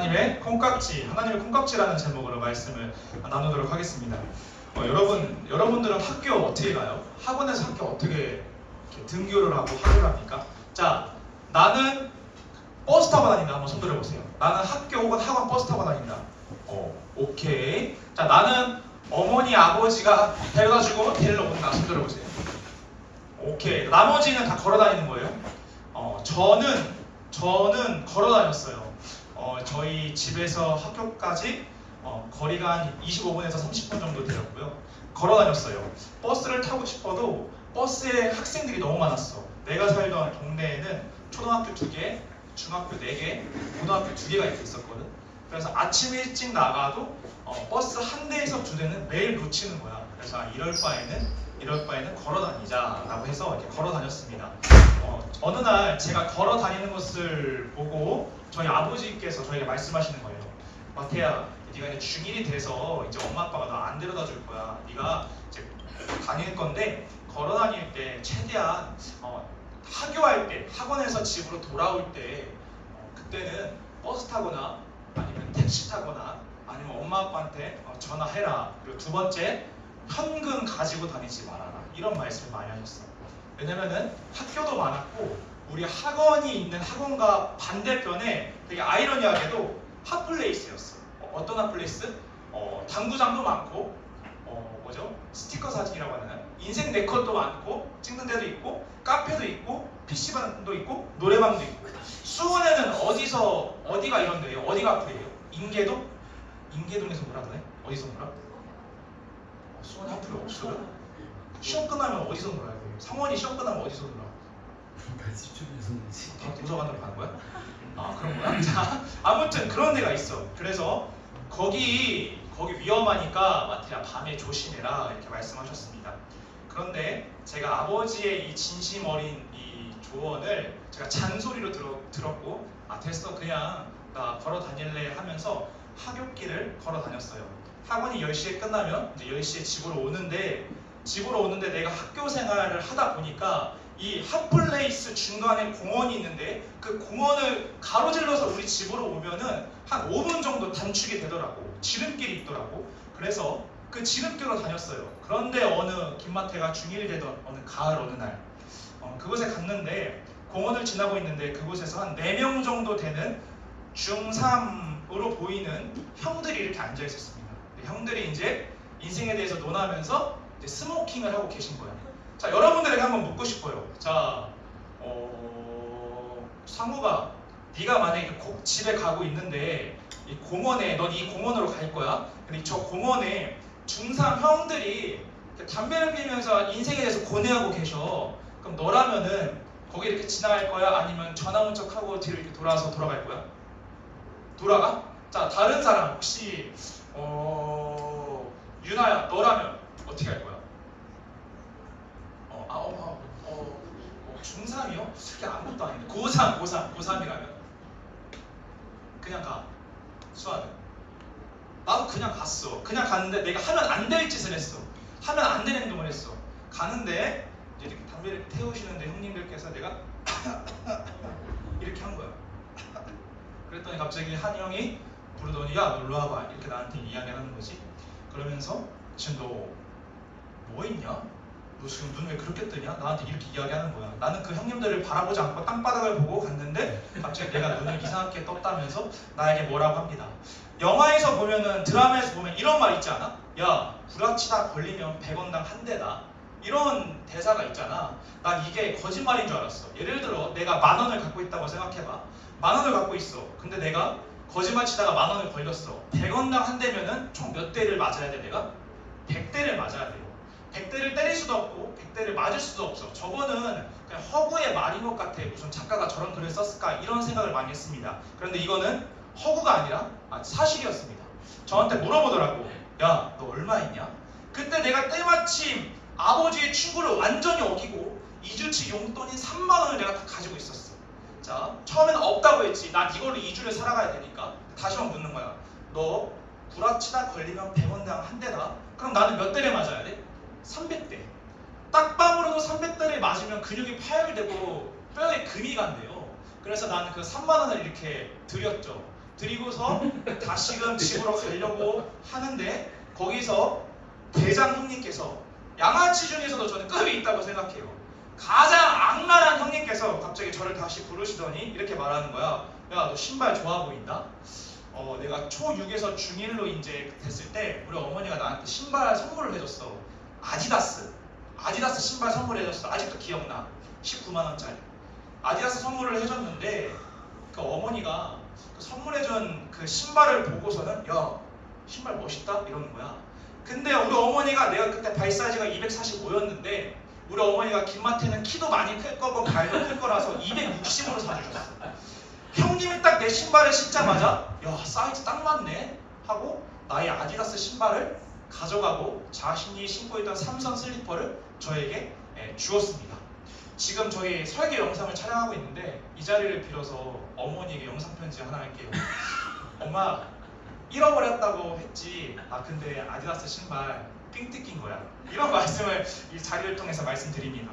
하나님의 콩깍지라는 제목으로 말씀을 나누도록 하겠습니다. 여러분들은 학교 어떻게 가요? 학원에서 학교 어떻게 이렇게 등교를 하고 학교를 합니까? 자, 나는 버스 타고 다닌다. 한번 손 들어보세요. 나는 학교 혹은 학원 버스 타고 다닌다. 오케이. 자, 나는 어머니, 아버지가 데려다주고 데리러 온다. 손 들어보세요. 오케이. 나머지는 다 걸어 다니는 거예요? 저는 걸어 다녔어요. 저희 집에서 학교까지 거리가 한 25분에서 30분 정도 되었고요. 걸어 다녔어요. 버스를 타고 싶어도 버스에 학생들이 너무 많았어. 내가 살던 동네에는 초등학교 2개, 중학교 4개, 고등학교 2개가 이렇게 있었거든. 그래서 아침 일찍 나가도 버스 한 대에서 2대는 매일 놓치는 거야. 그래서 이럴 바에는 걸어 다니자라고 해서 이렇게 걸어 다녔습니다. 어느 날 제가 걸어 다니는 것을 보고 저희 아버지께서 저에게 말씀하시는 거예요. 마태야, 네가 이제 중1이 돼서 이제 엄마 아빠가 너 안 데려다 줄 거야. 네가 이제 다닐 건데 걸어 다닐 때 최대한 학교할 때, 학원에서 집으로 돌아올 때 그때는 버스 타거나 아니면 택시 타거나 아니면 엄마 아빠한테 전화해라. 그리고 두 번째, 현금 가지고 다니지 말아라. 이런 말씀을 많이 하셨어요. 왜냐면은 학교도 많았고 우리 학원이 있는 학원과 반대편에 되게 아이러니하게도 핫플레이스였어. 어떤 핫플레이스? 당구장도 많고 스티커 사진이라고 하나요? 인생 네컷도 많고 찍는 데도 있고 카페도 있고 PC방도 있고 노래방도 있고. 수원에는 어디가 이런 데예요? 어디가 핫플이에요? 인계동? 인계동에서 뭐라 그래? 어디서 놀아? 수원에 핫플이 없어요? 시험 끝나면 어디서 놀아야 돼요? 상원이 시험 끝나면 어디서 놀아? 다 도서관으로 가는 거야? 그런 거야? 자, 아무튼 그런 데가 있어. 그래서 거기 위험하니까 마태야 밤에 조심해라 이렇게 말씀하셨습니다. 그런데 제가 아버지의 이 진심 어린 이 조언을 제가 잔소리로 들었고 됐어 그냥 나 걸어 다닐래 하면서 하굣길을 걸어 다녔어요. 학원이 10시에 끝나면 이제 10시에 집으로 오는데 내가 학교 생활을 하다 보니까 이 핫플레이스 중간에 공원이 있는데 그 공원을 가로질러서 우리 집으로 오면은 한 5분 정도 단축이 되더라고. 지름길이 있더라고. 그래서 그 지름길로 다녔어요. 그런데 김마태가 중1이 되던 어느 가을 어느 날 그곳에 갔는데 공원을 지나고 있는데 그곳에서 한 4명 정도 되는 중3으로 보이는 형들이 이렇게 앉아 있었습니다. 형들이 이제 인생에 대해서 논하면서 이제 스모킹을 하고 계신 거예요. 자, 여러분들에게 한번 묻고 싶어요. 자, 상우가 네가 만약에 집에 가고 있는데 이 공원에 넌 이 공원으로 갈 거야. 근데 저 공원에 중3 형들이 담배를 피우면서 인생에 대해서 고뇌하고 계셔. 그럼 너라면은 거기 이렇게 지나갈 거야? 아니면 전화 온 척하고 뒤로 이렇게 돌아갈 거야? 돌아가? 자, 다른 사람 혹시 유나야, 너라면 어떻게 할 거야? 중3이요? 그게 아무것도 아닌데 고3이라면 그냥 가. 수아는 나도 그냥 갔어. 그냥 갔는데 내가 하면 안 될 짓을 했어. 하면 안 되는 행동을 했어. 가는데 이제 이렇게 담배를 태우시는데 형님들께서 내가 이렇게 한 거야. 그랬더니 갑자기 한 형이 부르더니 야, 너 일로 와봐. 이렇게 나한테 이야기하는 거지. 그러면서 지금 너 뭐 있냐? 너 지금 눈 왜 그렇게 뜨냐? 나한테 이렇게 이야기하는 거야. 나는 그 형님들을 바라보지 않고 땅바닥을 보고 갔는데 갑자기 내가 눈을 이상하게 떴다면서 나에게 뭐라고 합니다. 영화에서 보면은 드라마에서 보면 이런 말 있지 않아? 야, 구라치다 걸리면 100원당 한 대다. 이런 대사가 있잖아. 난 이게 거짓말인 줄 알았어. 예를 들어 내가 10,000원을 갖고 있다고 생각해봐. 10,000원을 갖고 있어. 근데 내가 거짓말 치다가 10,000원을 걸렸어. 100원당 한 대면은 총 몇 대를 맞아야 돼 내가? 100대를 맞아야 돼요. 100대를 때릴 수도 없고 100대를 맞을 수도 없어. 저거는 그냥 허구의 말인 것 같아. 무슨 작가가 저런 글을 썼을까 이런 생각을 많이 했습니다. 그런데 이거는 허구가 아니라 사실이었습니다. 저한테 물어보더라고. 야, 너 얼마 있냐? 그때 내가 때마침 아버지의 충고를 완전히 어기고 2주치 용돈인 30,000원을 내가 다 가지고 있었어. 자, 처음에는 없다고 했지. 난 이걸로 2주를 살아가야 되니까. 다시 한번 묻는 거야. 너 구라치다 걸리면 100원당 한 대다. 그럼 나는 몇 대를 맞아야 돼? 300대. 딱밤으로도 300대를 맞으면 근육이 파열되고 뼈에 금이 간대요. 그래서 나는 그 30,000원을 이렇게 드렸죠. 드리고서 다시금 집으로 가려고 하는데 거기서 대장 형님께서 양아치 중에서도 저는 급이 있다고 생각해요. 가장 악랄한 형님께서 갑자기 저를 다시 부르시더니 이렇게 말하는 거야. 야, 너 신발 좋아 보인다? 내가 초6에서 중1로 이제 됐을 때 우리 어머니가 나한테 신발 선물을 해줬어. 아디다스 신발 선물해줬어. 아직도 기억나. 19만 원짜리 아디다스 선물을 해줬는데 그 어머니가 그 선물해준 그 신발을 보고서는 야, 신발 멋있다? 이러는 거야. 근데 우리 어머니가 내가 그때 발 사이즈가 245였는데 우리 어머니가 김마태는 키도 많이 클 거고 발도 클 거라서 260으로 사주셨어. 형님이 딱 내 신발을 신자마자 야, 사이즈 딱 맞네 하고 나의 아디다스 신발을 가져가고 자신이 신고 있던 삼선 슬리퍼를 저에게 주었습니다. 지금 저희 설계 영상을 촬영하고 있는데 이 자리를 빌어서 어머니에게 영상 편지 하나 할게요. 엄마, 잃어버렸다고 했지. 근데 아디다스 신발 삥 뜯긴 거야. 이런 말씀을 이 자리를 통해서 말씀드립니다.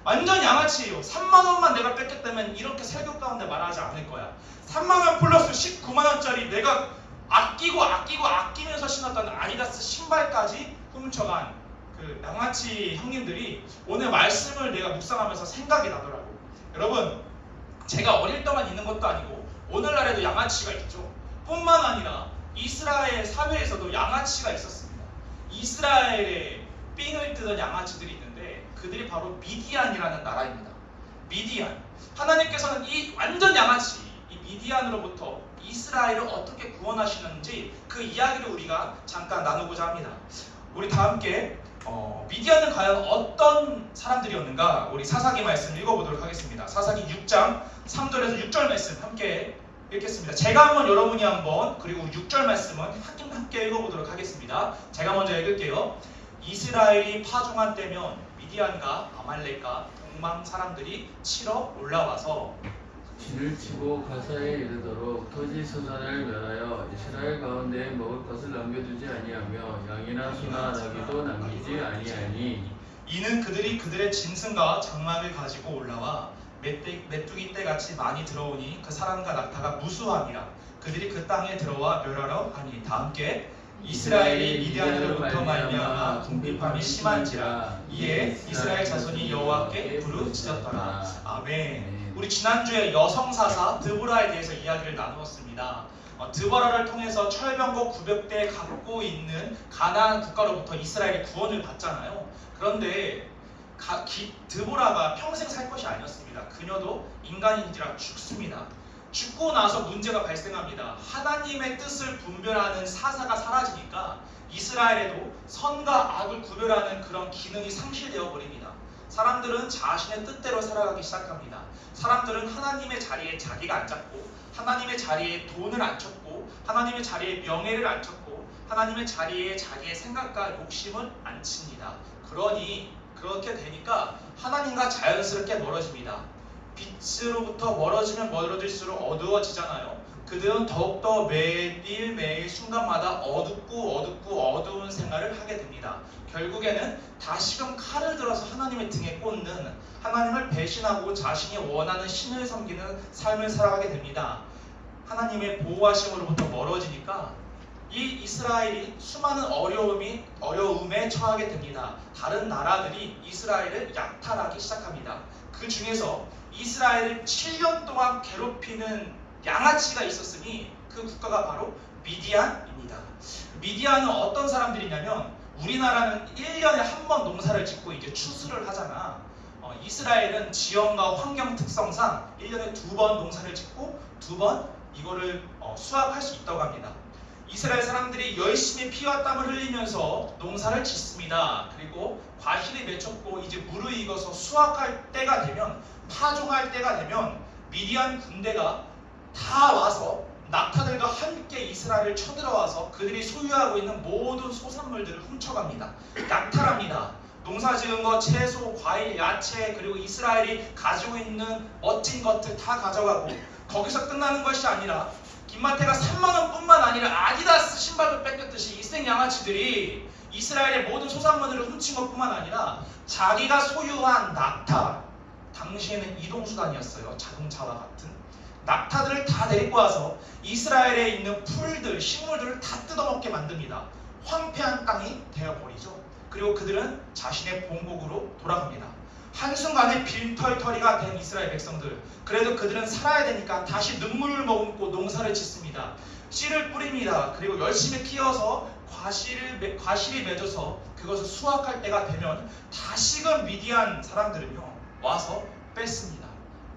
완전 양아치예요. 3만 원만 내가 뺏겼다면 이렇게 설교 가운데 말하지 않을 거야. 3만 원 플러스 19만 원짜리 내가 아끼면서 신었던 아디다스 신발까지 훔쳐간 그 양아치 형님들이 오늘 말씀을 내가 묵상하면서 생각이 나더라고. 여러분, 제가 어릴 때만 있는 것도 아니고 오늘날에도 양아치가 있죠. 뿐만 아니라 이스라엘 사회에서도 양아치가 있었습니다. 이스라엘에 삥을 뜯은 양아치들이 있는데 그들이 바로 미디안이라는 나라입니다. 미디안. 하나님께서는 이 완전 양아치, 이 미디안으로부터 이스라엘을 어떻게 구원하시는지 그 이야기를 우리가 잠깐 나누고자 합니다. 우리 다 함께 미디안은 과연 어떤 사람들이었는가 우리 사사기 말씀 읽어보도록 하겠습니다. 사사기 6장 3절에서 6절 말씀 함께 읽겠습니다. 제가 한번 여러분이 한번 그리고 6절 말씀은 함께 읽어보도록 하겠습니다. 제가 먼저 읽을게요. 이스라엘이 파종한 때면 미디안과 아말렉과 동방 사람들이 치러 올라와서 진을 치고 가사에 이르도록 토지 소산을 멸하여 이스라엘 가운데 먹을 것을 남겨두지 아니하며 양이나 소나 나귀도 남기지 아니하니 이는 그들이 그들의 짐승과 장막을 가지고 올라와 메뚜기 떼같이 많이 들어오니 그 사람과 낙타가 무수함이라 그들이 그 땅에 들어와 멸하러 하니. 다 함께 이스라엘이 미디안으로부터 말미암아 궁핍함이 심한지라 이에 이스라엘 자손이 여호와께 부르짖었더라. 아멘. 우리 지난주에 여성사사 드보라에 대해서 이야기를 나누었습니다. 드보라를 통해서 철병거 900대 갖고 있는 가나안 국가로부터 이스라엘이 구원을 받잖아요. 그런데 드보라가 평생 살 것이 아니었습니다. 그녀도 인간인지라 죽습니다. 죽고 나서 문제가 발생합니다. 하나님의 뜻을 분별하는 사사가 사라지니까 이스라엘에도 선과 악을 구별하는 그런 기능이 상실되어 버립니다. 사람들은 자신의 뜻대로 살아가기 시작합니다. 사람들은 하나님의 자리에 자기가 앉았고 하나님의 자리에 돈을 앉혔고 하나님의 자리에 명예를 앉혔고 하나님의 자리에 자기의 생각과 욕심을 앉힙니다. 그러니 그렇게 되니까 하나님과 자연스럽게 멀어집니다. 빛으로부터 멀어지면 멀어질수록 어두워지잖아요. 그들은 더욱더 매일 순간마다 어두운 생활을 하게 됩니다. 결국에는 다시금 칼을 들어서 하나님의 등에 꽂는, 하나님을 배신하고 자신이 원하는 신을 섬기는 삶을 살아가게 됩니다. 하나님의 보호하심으로부터 멀어지니까 이 이스라엘이 수많은 어려움에 처하게 됩니다. 다른 나라들이 이스라엘을 약탈하기 시작합니다. 그 중에서 이스라엘을 7년 동안 괴롭히는 양아치가 있었으니 그 국가가 바로 미디안입니다. 미디안은 어떤 사람들이냐면 우리나라는 1년에 한 번 농사를 짓고 이제 추수를 하잖아. 이스라엘은 지형과 환경 특성상 1년에 2번 농사를 짓고 2번 이거를 수확할 수 있다고 합니다. 이스라엘 사람들이 열심히 피와 땀을 흘리면서 농사를 짓습니다. 그리고 과실이 맺혔고 이제 무르익어서 수확할 때가 되면, 파종할 때가 되면 미디안 군대가 다 와서 낙타들과 함께 이스라엘을 쳐들어와서 그들이 소유하고 있는 모든 소산물들을 훔쳐갑니다. 약탈합니다. 농사 지은 것, 채소, 과일, 야채, 그리고 이스라엘이 가지고 있는 멋진 것들 다 가져가고, 거기서 끝나는 것이 아니라 김마태가 3만 원뿐만 아니라 아디다스 신발도 뺏겼듯이 이생 양아치들이 이스라엘의 모든 소산물들을 훔친 것뿐만 아니라 자기가 소유한 낙타, 당시에는 이동수단이었어요. 자동차와 같은. 낙타들을 다 데리고 와서 이스라엘에 있는 풀들, 식물들을 다 뜯어먹게 만듭니다. 황폐한 땅이 되어버리죠. 그리고 그들은 자신의 본국으로 돌아갑니다. 한순간에 빈털터리가 된 이스라엘 백성들, 그래도 그들은 살아야 되니까 다시 눈물을 머금고 농사를 짓습니다. 씨를 뿌립니다. 그리고 열심히 키워서 과실이 맺어서 그것을 수확할 때가 되면 다시금 미디안 사람들은요 와서 뺏습니다.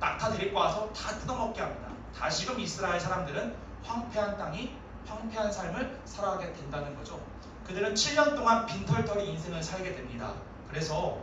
낙타 데리고 와서 다 뜯어먹게 합니다. 다시금 이스라엘 사람들은 황폐한 땅이 황폐한 삶을 살아가게 된다는 거죠. 그들은 7년 동안 빈털터리 인생을 살게 됩니다. 그래서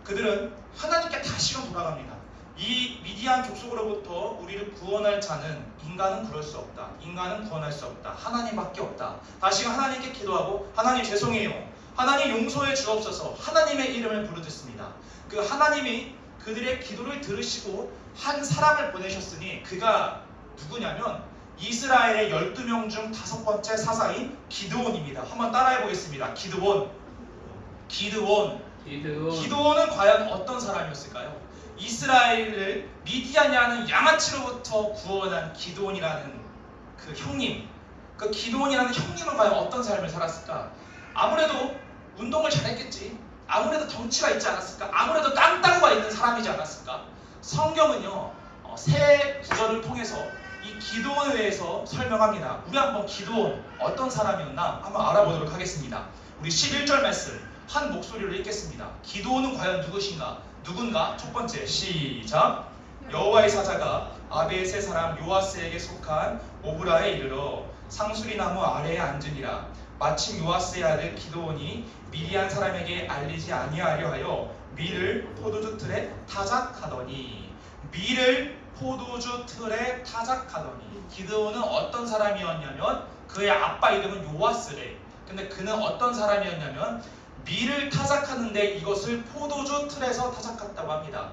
그들은 하나님께 다시금 돌아갑니다. 이 미디안 족속으로부터 우리를 구원할 자는 인간은 그럴 수 없다. 인간은 구원할 수 없다. 하나님밖에 없다. 다시금 하나님께 기도하고 하나님 죄송해요. 하나님 용서해 주옵소서. 하나님의 이름을 부르짖습니다. 그 하나님이 그들의 기도를 들으시고 한 사람을 보내셨으니 그가 누구냐면 이스라엘의 12명 중 5번째 사사인 기드온입니다. 한번 따라해 보겠습니다. 기드온. 기드온은 과연 어떤 사람이었을까요? 이스라엘을 미디안이라는 양아치로부터 구원한 기드온이라는 그 형님, 그 기드온이라는 형님은 과연 어떤 삶을 살았을까? 아무래도 운동을 잘했겠지. 아무래도 덩치가 있지 않았을까? 아무래도 깡따구가 있는 사람이지 않았을까? 성경은요 세 구절을 통해서 이 기드온에 대해서 설명합니다. 우리 한번 기드온 어떤 사람이었나 한번 알아보도록 하겠습니다. 우리 11절 말씀 한 목소리로 읽겠습니다. 기드온은 과연 누군가? 첫 번째 시작. 여호와의 사자가 아베스의 사람 요아스에게 속한 오브라에 이르러 상수리 나무 아래에 앉으니라. 마침 요아스의 아들 기드온이 미디안 사람에게 알리지 아니하려 하여 밀을 포도주 틀에 타작하더니 기드온은 어떤 사람이었냐면 그의 아빠 이름은 요아스래. 근데 그는 어떤 사람이었냐면 밀을 타작하는데 이것을 포도주 틀에서 타작했다고 합니다.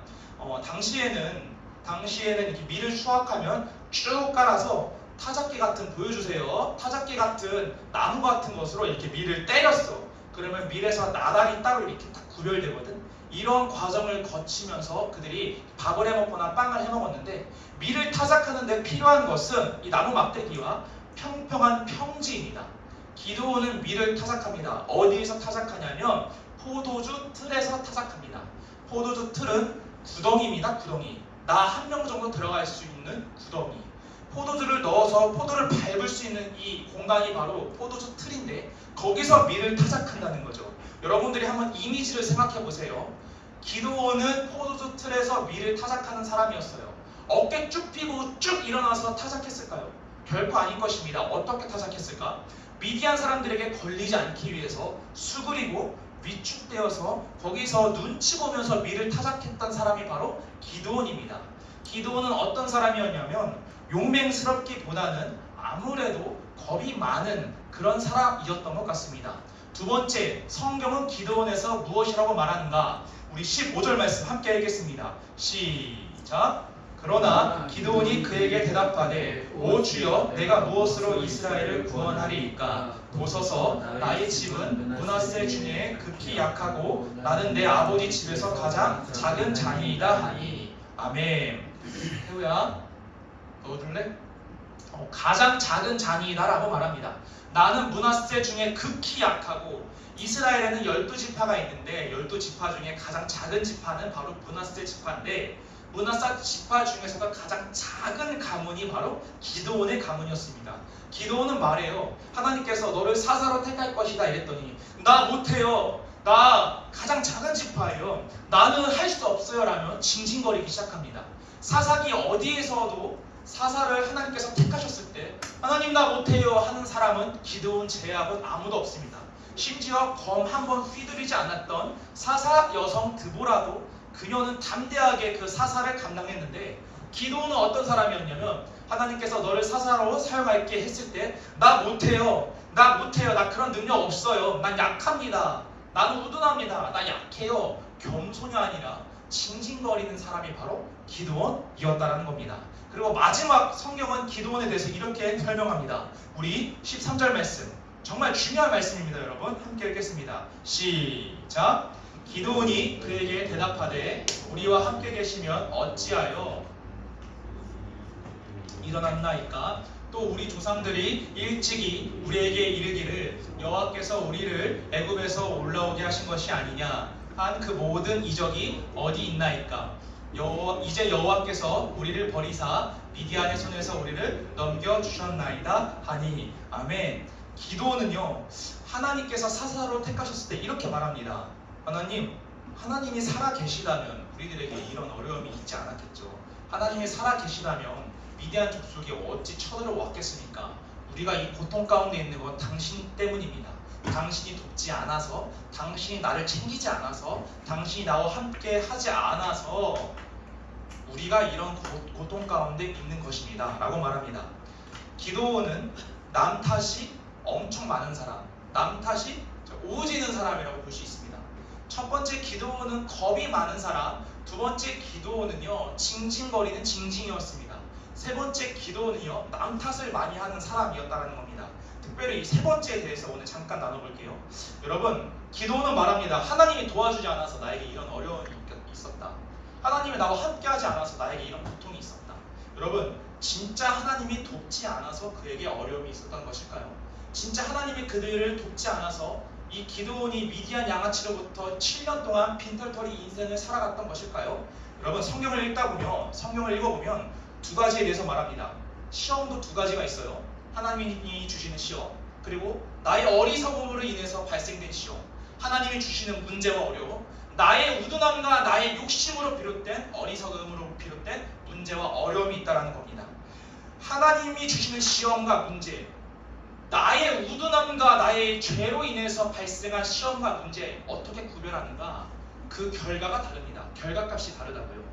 당시에는 이렇게 밀을 수확하면 쭉 깔아서 타작기 같은 보여주세요. 타작기 같은 나무 같은 것으로 이렇게 밀을 때렸어. 그러면 밀에서 나달이 따로 이렇게 딱 구별되거든. 이런 과정을 거치면서 그들이 밥을 해먹거나 빵을 해먹었는데 밀을 타작하는데 필요한 것은 이 나무 막대기와 평평한 평지입니다. 기드온은 밀을 타작합니다. 어디에서 타작하냐면 포도주 틀에서 타작합니다. 포도주 틀은 구덩이입니다. 구덩이. 나 한 명 정도 들어갈 수 있는 구덩이. 포도주를 넣어서 포도를 밟을 수 있는 이 공간이 바로 포도주 틀인데 거기서 밀을 타작한다는 거죠. 여러분들이 한번 이미지를 생각해 보세요. 기드온은 포도주 틀에서 밀을 타작하는 사람이었어요. 어깨 쭉 펴고 쭉 일어나서 타작했을까요? 결코 아닐 것입니다. 어떻게 타작했을까? 미디안 사람들에게 걸리지 않기 위해서 수그리고 위축되어서 거기서 눈치 보면서 밀을 타작했던 사람이 바로 기드온입니다. 기드온은 어떤 사람이었냐면 용맹스럽기보다는 아무래도 겁이 많은 그런 사람이었던 것 같습니다. 두 번째, 성경은 기드온에서 무엇이라고 말하는가? 우리 15절 말씀 함께 읽겠습니다. 시작. 그러나 기드온이 그에게 대답하되 오 주여 내가 무엇으로 이스라엘을 구원하리이까? 보소서 나의 집은 므낫세 중에 극히 약하고 나는 내 아버지 집에서 가장 작은 자니이다 하니. 아멘. 태우야 넣어줄래? 가장 작은 자니이다 라고 말합니다. 나는 므낫세 중에 극히 약하고 이스라엘에는 12지파가 있는데 12지파 중에 가장 작은 지파는 바로 므낫세 지파인데 므낫세 지파 중에서도 가장 작은 가문이 바로 기드온의 가문이었습니다. 기드온은 말해요. 하나님께서 너를 사사로 택할 것이다 이랬더니 나 못해요. 나 가장 작은 지파예요. 나는 할 수 없어요 라면 징징거리기 시작합니다. 사사기 어디에서도 사사를 하나님께서 택하셨을 때 하나님 나 못해요 하는 사람은 기드온 제압은 아무도 없습니다. 심지어 검 한 번 휘두르지 않았던 사사 여성 드보라도 그녀는 담대하게 그 사사를 감당했는데 기드온은 어떤 사람이었냐면 하나님께서 너를 사사로 사용할게 했을 때 나 못해요. 나 그런 능력 없어요. 난 약합니다. 나는 우둔합니다. 나 약해요. 겸손이 아니라 징징거리는 사람이 바로 기드온이었다라는 겁니다. 그리고 마지막 성경은 기드온에 대해서 이렇게 설명합니다. 우리 13절 말씀 정말 중요한 말씀입니다. 여러분 함께 읽겠습니다. 시작. 기드온이 그에게 대답하되 우리와 함께 계시면 어찌하여 일어났나이까? 또 우리 조상들이 일찍이 우리에게 이르기를 여호와께서 우리를 애굽에서 올라오게 하신 것이 아니냐 한 그 모든 이적이 어디 있나이까? 이제 여호와께서 우리를 버리사 미디안의 손에서 우리를 넘겨주셨나이다 하니. 아멘. 기도는요, 하나님께서 사사로 택하셨을 때 이렇게 말합니다. 하나님이 살아 계시다면 우리들에게 이런 어려움이 있지 않았겠죠. 하나님이 살아 계시다면 미디안 족속이 어찌 쳐들어왔겠습니까? 우리가 이 고통 가운데 있는 건 당신 때문입니다. 당신이 돕지 않아서, 당신이 나를 챙기지 않아서, 당신이 나와 함께 하지 않아서 우리가 이런 고통 가운데 있는 것입니다 라고 말합니다. 기도는 남 탓이 엄청 많은 사람, 남 탓이 오지는 사람이라고 볼 수 있습니다. 첫 번째 기도는 겁이 많은 사람, 두 번째 기도는요 징징거리는 징징이었습니다. 세 번째 기도는요 남 탓을 많이 하는 사람이었다는 겁니다. 특별히 이 세 번째에 대해서 오늘 잠깐 나눠볼게요. 여러분, 기도는 말합니다. 하나님이 도와주지 않아서 나에게 이런 어려움이 있었다. 하나님이 나와 함께하지 않아서 나에게 이런 고통이 있었다. 여러분, 진짜 하나님이 돕지 않아서 그에게 어려움이 있었던 것일까요? 진짜 하나님이 그들을 돕지 않아서 이 기드온이 미디안 양아치로부터 7년 동안 빈털터리 인생을 살아갔던 것일까요? 여러분, 성경을 읽어보면 두 가지에 대해서 말합니다. 시험도 두 가지가 있어요. 하나님이 주시는 시험, 그리고 나의 어리석음으로 인해서 발생된 시험. 하나님이 주시는 문제와 어려움, 나의 우둔함과 나의 욕심으로 비롯된 어리석음으로 비롯된 문제와 어려움이 있다는 겁니다. 하나님이 주시는 시험과 문제, 나의 우둔함과 나의 죄로 인해서 발생한 시험과 문제, 어떻게 구별하는가? 그 결과가 다릅니다. 결과값이 다르다고요.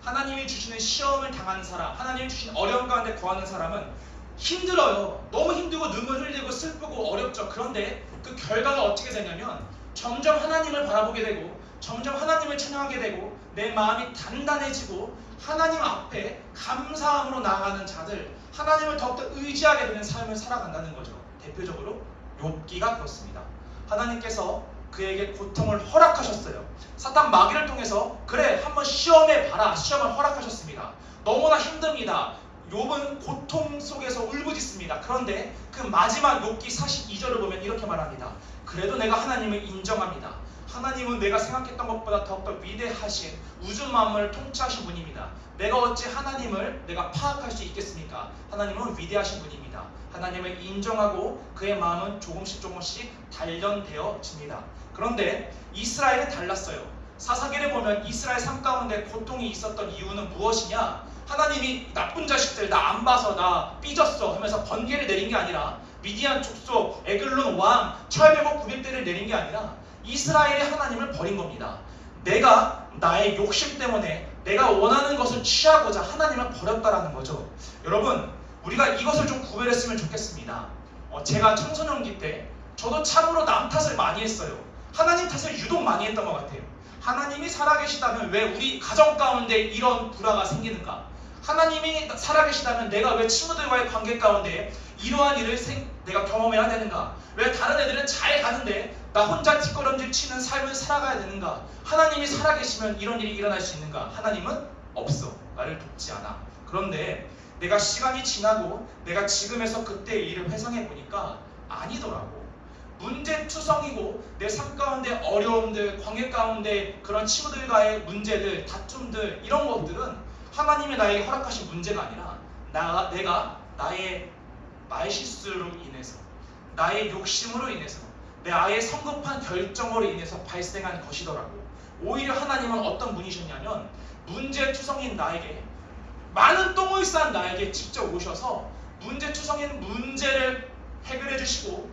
하나님이 주시는 시험을 당한 사람, 하나님이 주신 어려움 가운데 거하는 사람은 힘들어요. 너무 힘들고 눈물 흘리고 슬프고 어렵죠. 그런데 그 결과가 어떻게 되냐면 점점 하나님을 바라보게 되고, 점점 하나님을 찬양하게 되고, 내 마음이 단단해지고 하나님 앞에 감사함으로 나아가는 자들, 하나님을 더욱더 의지하게 되는 삶을 살아간다는 거죠. 대표적으로 욥기가 그렇습니다. 하나님께서 그에게 고통을 허락하셨어요. 사탄 마귀를 통해서 그래 한번 시험해봐라, 시험을 허락하셨습니다. 너무나 힘듭니다. 욥은 고통 속에서 울부짖습니다. 그런데 그 마지막 욥기 42절을 보면 이렇게 말합니다. 그래도 내가 하나님을 인정합니다. 하나님은 내가 생각했던 것보다 더욱더 위대하신 우주 만물을 통치하신 분입니다. 내가 어찌 하나님을 내가 파악할 수 있겠습니까? 하나님은 위대하신 분입니다. 하나님을 인정하고 그의 마음은 조금씩 단련되어집니다. 그런데 이스라엘은 달랐어요. 사사기를 보면 이스라엘 삶 가운데 고통이 있었던 이유는 무엇이냐? 하나님이 나쁜 자식들 나 안 봐서 나 삐졌어 하면서 번개를 내린 게 아니라, 미디안 족속 에글론 왕 철벽 900대를 내린 게 아니라 이스라엘이 하나님을 버린 겁니다. 내가 나의 욕심 때문에 내가 원하는 것을 취하고자 하나님을 버렸다라는 거죠. 여러분, 우리가 이것을 좀 구별했으면 좋겠습니다. 제가 청소년기 때 저도 참으로 남 탓을 많이 했어요. 하나님 탓을 유독 많이 했던 것 같아요. 하나님이 살아계시다면 왜 우리 가정 가운데 이런 불화가 생기는가? 하나님이 살아계시다면 내가 왜 친구들과의 관계 가운데 이러한 일을 내가 경험해야 되는가? 왜 다른 애들은 잘 가는데 나 혼자 뒷걸음질 치는 삶을 살아가야 되는가? 하나님이 살아계시면 이런 일이 일어날 수 있는가? 하나님은 없어. 나를 돕지 않아. 그런데 내가 시간이 지나고 내가 지금에서 그때의 일을 회상해 보니까 아니더라고. 문제투성이고 내 삶 가운데 어려움들, 관계 가운데 그런 친구들과의 문제들, 다툼들, 이런 것들은 하나님이 나에게 허락하신 문제가 아니라 내가 나의 말실수로 인해서, 나의 욕심으로 인해서, 나의 성급한 결정으로 인해서 발생한 것이더라고. 오히려 하나님은 어떤 분이셨냐면 문제투성인 나에게, 많은 똥을 싼 나에게 직접 오셔서 문제투성인 문제를 해결해 주시고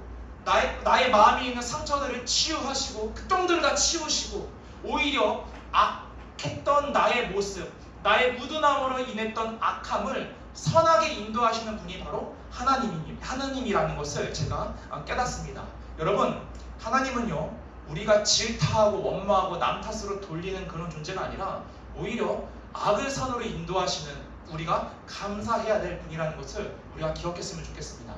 나의 마음에 있는 상처들을 치유하시고 그 똥들을 다 치우시고, 오히려 악했던 나의 모습, 나의 무둔함으로 인했던 악함을 선하게 인도하시는 분이 바로 하나님이라는 것을 제가 깨닫습니다. 여러분, 하나님은요 우리가 질타하고 원망하고 남 탓으로 돌리는 그런 존재가 아니라 오히려 악을 선으로 인도하시는, 우리가 감사해야 될 분이라는 것을 우리가 기억했으면 좋겠습니다.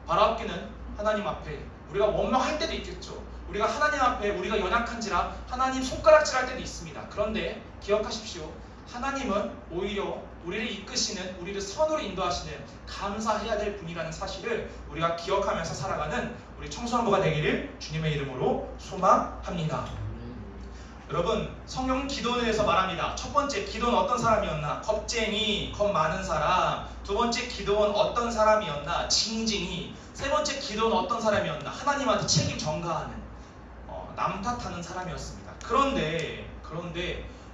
바라옵기는 하나님 앞에 우리가 원망할 때도 있겠죠. 우리가 하나님 앞에 우리가 연약한지라 하나님 손가락질할 때도 있습니다. 그런데 기억하십시오. 하나님은 오히려 우리를 이끄시는, 우리를 선으로 인도하시는 감사해야 될 분이라는 사실을 우리가 기억하면서 살아가는 우리 청소년부가 되기를 주님의 이름으로 소망합니다. 여러분, 성경은 기도에 대해서 말합니다. 첫 번째, 기도는 어떤 사람이었나? 겁쟁이, 겁 많은 사람. 두 번째, 기도는 어떤 사람이었나? 징징이. 세 번째, 기도는 어떤 사람이었나? 하나님한테 책임 전가하는, 남 탓하는 사람이었습니다. 그런데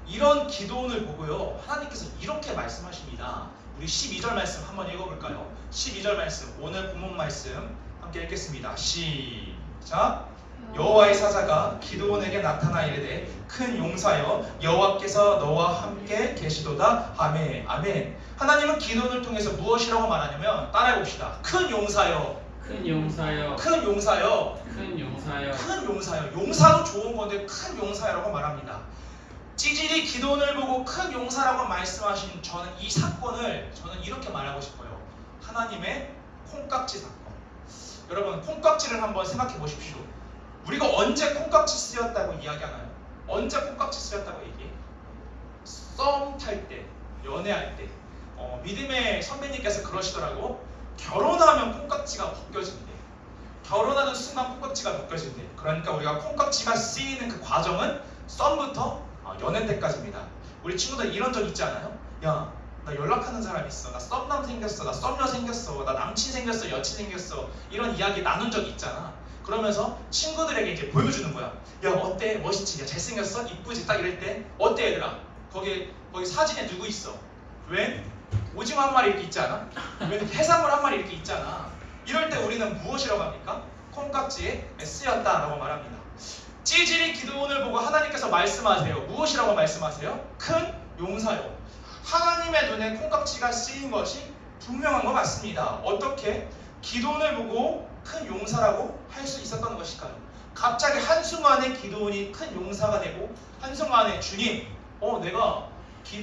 이런 기도원을 보고요, 하나님께서 이렇게 말씀하십니다. 우리 12절 말씀 한번 읽어볼까요? 12절 말씀, 오늘 본문 말씀 함께 읽겠습니다. 시작. 여호와의 사자가 기드온에게 나타나 이르되 큰 용사여 여호와께서 너와 함께 계시도다. 아멘. 아멘. 하나님은 기드온을 통해서 무엇이라고 말하냐면, 따라해봅시다. 큰 용사여. 큰 용사여. 큰 용사여. 큰 용사여. 큰 용사여. 용사도 좋은 건데 큰 용사여라고 말합니다. 찌질이 기드온을 보고 큰 용사라고 말씀하신 저는 이 사건을 이렇게 말하고 싶어요. 하나님의 콩깍지 사건. 여러분, 콩깍지를 한번 생각해 보십시오. 우리가 언제 콩깍지 쓰였다고 이야기하나요? 언제 콩깍지 쓰였다고 얘기해? 썸 탈 때, 연애할 때. 믿음의 선배님께서 그러시더라고. 결혼하면 콩깍지가 벗겨진대. 결혼하는 순간 콩깍지가 벗겨진대. 그러니까 우리가 콩깍지가 쓰이는 그 과정은 썸부터 연애 때까지입니다. 우리 친구들 이런 적 있지 않아요? 야, 나 연락하는 사람 있어. 나 썸남 생겼어. 나 썸녀 생겼어. 나 남친 생겼어. 여친 생겼어. 이런 이야기 나눈 적 있잖아. 그러면서 친구들에게 이제 보여주는 거야. 야, 어때? 멋있지? 야, 잘생겼어? 이쁘지? 딱 이럴 때 어때 얘들아? 거기 사진에 누구 있어? 왜? 오징어 한 마리 이렇게 있지 않아? 왜 해산물 한 마리 이렇게 있잖아. 이럴 때 우리는 무엇이라고 합니까? 콩깍지에 쓰였다라고 말합니다. 찌질이 기드온을 보고 하나님께서 말씀하세요. 무엇이라고 말씀하세요? 큰 용사요. 하나님의 눈에 콩깍지가 쓰인 것이 분명한 것 같습니다. 어떻게? 기드온을 보고 큰 용사라고 할 수 있었던 것일까요? 갑자기 한순간에 기드온이 큰 용사가 되고, 한순간에 주님, 내가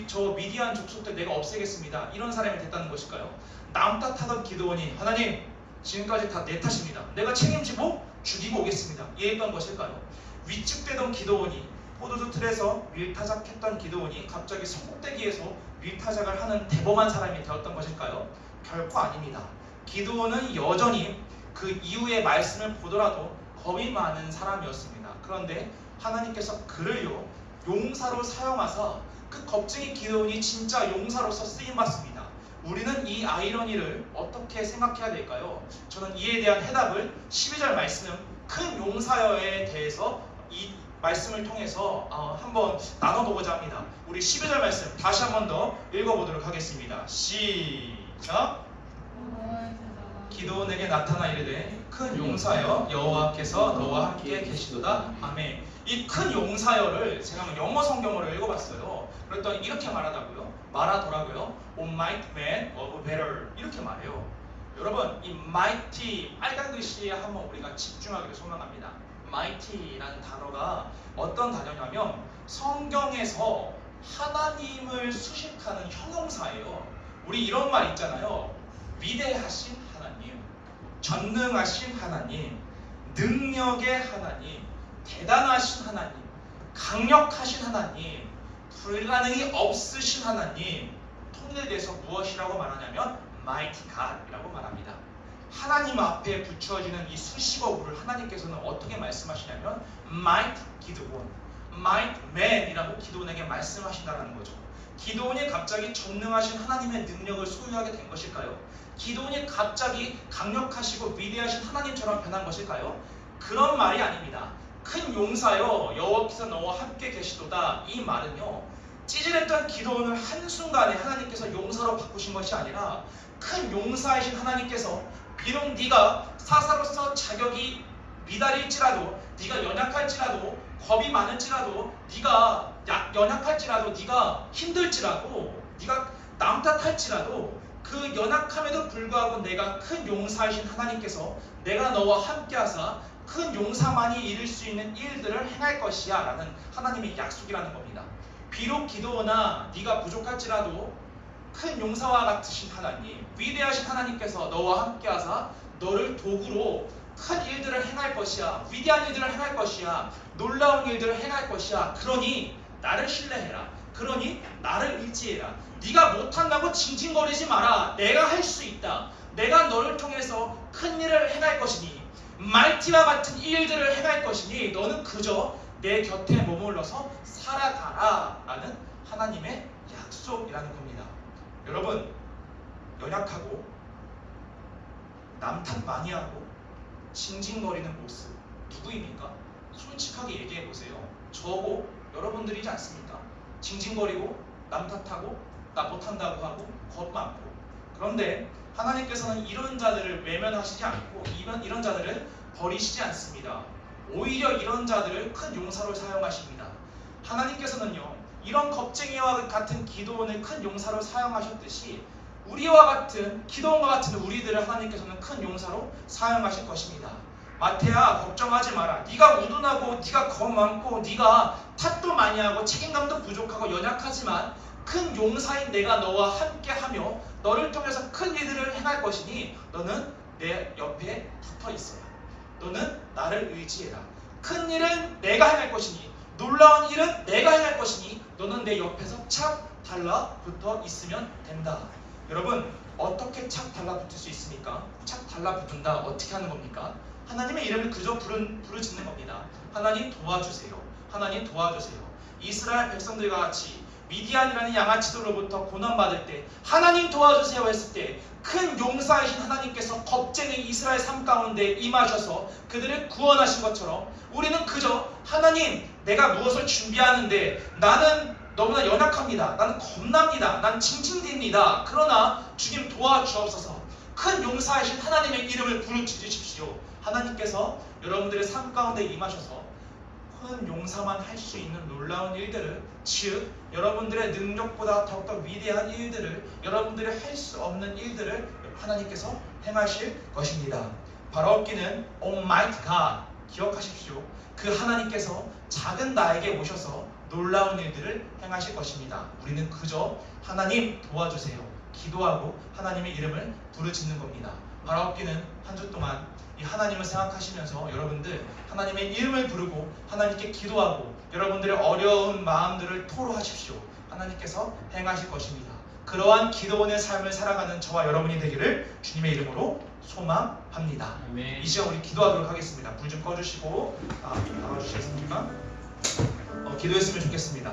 저 미디안 족속들 내가 없애겠습니다, 이런 사람이 됐다는 것일까요? 남 탓하던 기드온이 하나님, 지금까지 다 내 탓입니다, 내가 책임지고 죽이고 오겠습니다, 이랬던 것일까요? 위축되던 기드온이, 포도주 틀에서 밀타작했던 기드온이 갑자기 성공대기에서 밀타작을 하는 대범한 사람이 되었던 것일까요? 결코 아닙니다. 기드온은 여전히 그 이후의 말씀을 보더라도 겁이 많은 사람이었습니다. 그런데 하나님께서 그를요, 용사로 사용하사 그 겁쟁이 기드온이 진짜 용사로서 쓰임받습니다. 우리는 이 아이러니를 어떻게 생각해야 될까요? 저는 이에 대한 해답을 12절 말씀, 큰 용사여에 대해서 이 말씀을 통해서 한번 나눠보고자 합니다. 우리 12절 말씀 다시 한 번 더 읽어보도록 하겠습니다. 시작. 기드온에게 나타나 이르되 큰 용사여 여호와께서 너와 함께 계시도다. 아멘. 이 큰 용사여를 제가 영어 성경으로 읽어봤어요. 그랬더니 이렇게 말하더라고요. O mighty man of valor, 이렇게 말해요. 여러분, 이 mighty, 빨간 글씨에 한번 우리가 집중하기를 소망합니다. mighty라는 단어가 어떤 단어냐면 성경에서 하나님을 수식하는 형용사예요. 우리 이런 말 있잖아요. 위대하신 하나님, 전능하신 하나님, 능력의 하나님, 대단하신 하나님, 강력하신 하나님, 불가능이 없으신 하나님, 통일돼서 무엇이라고 말하냐면 mighty God이라고 말합니다. 하나님 앞에 붙여지는 이 수식어구를 하나님께서는 어떻게 말씀하시냐면 mighty 기드온, mighty man이라고 기드온에게 말씀하신다는 거죠. 기드온이 갑자기 전능하신 하나님의 능력을 소유하게 된 것일까요? 기드온이 갑자기 강력하시고 위대하신 하나님처럼 변한 것일까요? 그런 말이 아닙니다. 큰 용사여 여호와께서 너와 함께 계시도다, 이 말은요, 찌질했던 기드온을 한순간에 하나님께서 용사로 바꾸신 것이 아니라 큰 용사이신 하나님께서 비록 네가 사사로서 자격이 미달일지라도, 네가 연약할지라도, 겁이 많을지라도, 네가 연약할지라도, 네가 힘들지라도, 네가 남 탓할지라도, 그 연약함에도 불구하고 내가 큰 용사이신 하나님께서 내가 너와 함께하사 큰 용사만이 이룰 수 있는 일들을 행할 것이야 라는 하나님의 약속이라는 겁니다. 비록 기드온아 네가 부족할지라도 큰 용사와 같으신 하나님, 위대하신 하나님께서 너와 함께하사 너를 도구로 큰 일들을 행할 것이야, 위대한 일들을 행할 것이야, 놀라운 일들을 행할 것이야. 그러니 나를 신뢰해라. 그러니 나를 의지해라. 네가 못한다고 징징거리지 마라. 내가 할 수 있다. 내가 너를 통해서 큰 일을 행할 것이니 말티와 같은 일들을 행할 것이니 너는 그저 내 곁에 머물러서 살아가라 라는 하나님의 약속이라는 겁니다. 여러분, 연약하고 남탓 많이 하고 징징거리는 모습 누구입니까? 솔직하게 얘기해 보세요. 저고 여러분들이지 않습니까? 징징거리고 남탓하고 나 못한다고 하고 겁 많고. 그런데 하나님께서는 이런 자들을 외면하시지 않고 이런 자들을 버리시지 않습니다. 오히려 이런 자들을 큰 용사로 사용하십니다. 하나님께서는요, 이런 겁쟁이와 같은 기도원을 큰 용사로 사용하셨듯이 우리와 같은 기도원과 같은 우리들을 하나님께서는 큰 용사로 사용하실 것입니다. 마태야, 걱정하지 마라. 네가 우둔하고 네가 겁 많고 네가 탓도 많이 하고 책임감도 부족하고 연약하지만 큰 용사인 내가 너와 함께하며 너를 통해서 큰 일들을 행할 것이니 너는 내 옆에 붙어 있어라. 너는 나를 의지해라. 큰 일은 내가 행할 것이니 놀라운 일은 내가 행할 것이니 너는 내 옆에서 착 달라붙어 있으면 된다. 여러분, 어떻게 착 달라붙을 수 있습니까? 착 달라붙는다. 어떻게 하는 겁니까? 하나님의 이름을 그저 부르짖는 겁니다. 하나님 도와주세요. 하나님 도와주세요. 이스라엘 백성들과 같이 미디안이라는 양아치들로부터 고난받을 때 하나님 도와주세요 했을 때 큰 용사이신 하나님께서 겁쟁이 이스라엘 삶 가운데 임하셔서 그들을 구원하신 것처럼 우리는 그저 하나님, 내가 무엇을 준비하는데 나는 너무나 연약합니다. 나는 겁납니다. 난 징징댑니다. 그러나 주님 도와주옵소서. 큰 용사이신 하나님의 이름을 부르짖으십시오. 하나님께서 여러분들의 삶 가운데 임하셔서 큰 용사만 할 수 있는 놀라운 일들을, 즉 여러분들의 능력보다 더욱더 위대한 일들을, 여러분들이 할 수 없는 일들을 하나님께서 행하실 것입니다. 바로 없기는 Almighty God, 기억하십시오. 그 하나님께서 작은 나에게 오셔서 놀라운 일들을 행하실 것입니다. 우리는 그저 하나님 도와주세요 기도하고 하나님의 이름을 부르짖는 겁니다. 바로 없기는 한 주 동안 이 하나님을 생각하시면서 여러분들 하나님의 이름을 부르고 하나님께 기도하고 여러분들의 어려운 마음들을 토로하십시오. 하나님께서 행하실 것입니다. 그러한 기도원의 삶을 살아가는 저와 여러분이 되기를 주님의 이름으로 소망합니다. 아멘. 이 시간 우리 기도하도록 하겠습니다. 불 좀 꺼주시고 나와주시겠습니까? 기도했으면 좋겠습니다.